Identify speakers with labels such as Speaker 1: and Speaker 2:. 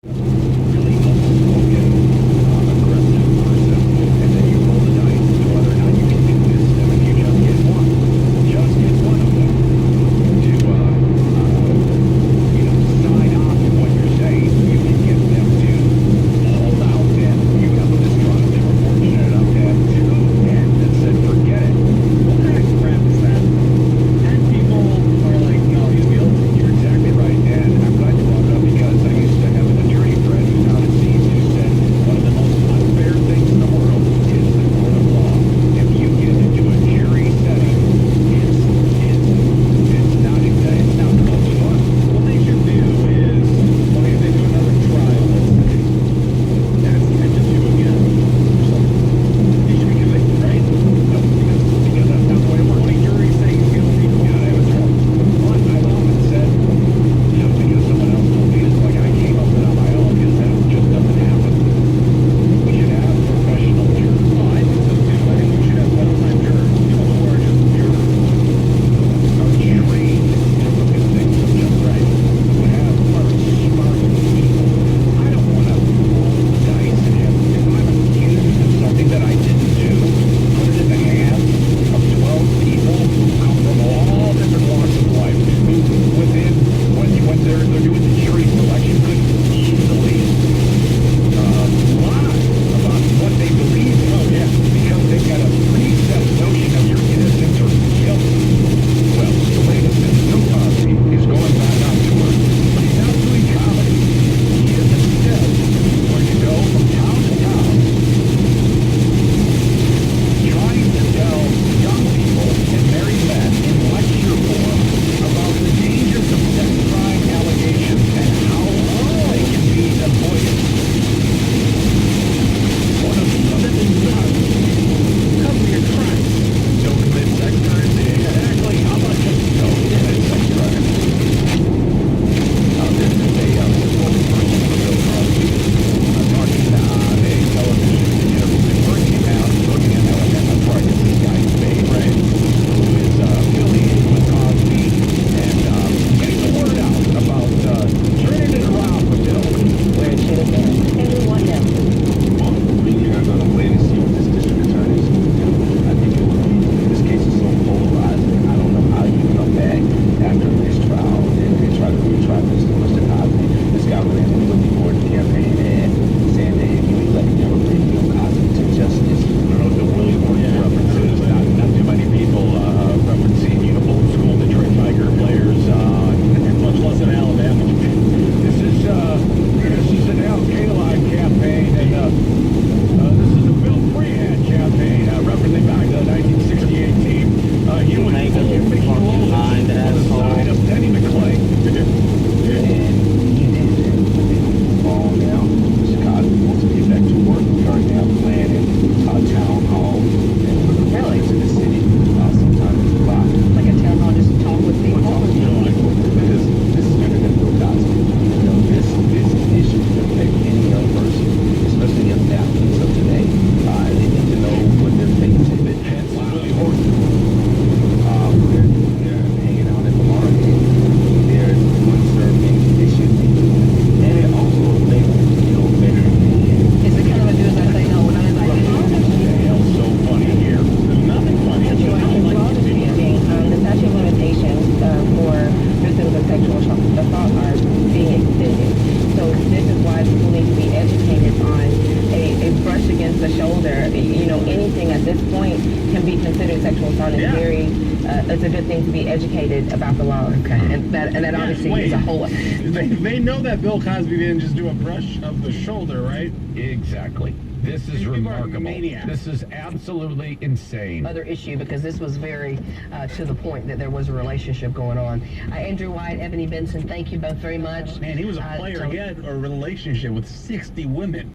Speaker 1: really outspoken, aggressive person, and then you roll the dice as to whether or not you can do this. And if you just get one of them to, sign off on what you're saying, you can get them to hold out, and you have a mistrust. They were fortunate enough to have two men that said, forget it.
Speaker 2: What kind of crap is that? 10 people are like, no, he's guilty.
Speaker 1: You're exactly right, and I'm glad you brought it up because I used to have an attorney friend who's out at sea who said one of the most unfair things in the world is the court of law. If you get into a jury setting, it's not the most fun.
Speaker 2: What they should do is, okay, if they do another trial, let's say, that's 10 to 2 again, or something. He should be convicted, right?
Speaker 1: No, because that's not the way it works.
Speaker 2: Only jury saying he's guilty.
Speaker 1: Yeah, that's right. But I've often said, just because someone else told me, it's like I came up with it on my own because that just doesn't happen. We should have professional jurors.
Speaker 2: Oh, I think so too. I think we should have full-time jurors, who are just jurors.
Speaker 1: Are trained to look at things objectively. We have smart people. I don't want to roll the dice and have, if I'm accused of something that I didn't do, put it in the hands of 12 people who come from all different walks of life, who within, when they're doing the jury selection, could easily lie about what they believe in.
Speaker 2: Oh, yeah.
Speaker 1: Because they've got a preset notion of your innocence or guilt. Well, the latest is Bill Cosby is going back on tour, but he's not doing comedy. He is instead going to go from town to town, trying to tell young people and married men in lecture form about the dangers of sex crime allegations and how they can be avoided. One of the
Speaker 2: Cover your crimes.
Speaker 1: don't commit sex crimes. Exactly. How about just don't commit sex crimes? There's a spokesperson for Bill Cosby talking on a television interview. Word came out, looking at how I'm sorry, it's this guy, Spade, right, who is affiliated with Cosby and getting the word out about turning it around for Bill.
Speaker 3: Where it should have been. Everyone knows.
Speaker 4: Well, you're not going to wait and see what this district attorney is going to do. I think it will be, this case is so polarizing. I don't know how you come back after this trial and try to retry Mr. Cosby. This guy ran a really important campaign ad saying that if you elect him, bring Bill Cosby to justice.
Speaker 1: I don't know what the Willie Horton references. Not too many people referencing old school Detroit Tiger players,
Speaker 2: Much less in Alabama.
Speaker 1: This is an Al Kaline campaign, and this is a Bill Freehan campaign, referencing back to the 1968 team. He was
Speaker 3: Make a
Speaker 1: Mickey
Speaker 3: fucking
Speaker 1: Rose
Speaker 3: mind
Speaker 1: on the
Speaker 3: asshole.
Speaker 1: side of Denny McClain.
Speaker 4: And he did that. Fall now. Mr. Cosby wants to get back to work. We are now planning a town hall and for the residents in the city sometime in July.
Speaker 3: Like a town hall, just talk with people.
Speaker 4: Because this is bigger than Bill Cosby. This issue can affect any young person, especially young athletes of today. They need to know what their fate is.
Speaker 1: Hence Willie Horton.
Speaker 4: They're hanging out at the market. They're doing certain things they should be doing. And they're also labeled, better than
Speaker 3: Is it kind of a do as I say, no, when I was like,
Speaker 1: The hell's so funny here?
Speaker 2: There's nothing funny. I don't like these people.
Speaker 3: the statute of limitations for victims of sexual assault are being extended. So this is why people need to be educated on a brush against the shoulder. Anything at this point can be considered sexual assault. It's it's a good thing to be educated about the law. Okay. And that obviously is a whole.
Speaker 2: They know that Bill Cosby didn't just do a brush of the shoulder, right?
Speaker 1: Exactly. This is
Speaker 2: These people are
Speaker 1: remarkable.
Speaker 2: maniacs.
Speaker 1: This is absolutely insane.
Speaker 3: Other issue because this was very to the point that there was a relationship going on. Andrew White, Ebony Benson, thank you both very much.
Speaker 2: Man, he was a player.
Speaker 3: so-
Speaker 2: He had a relationship with 60 women.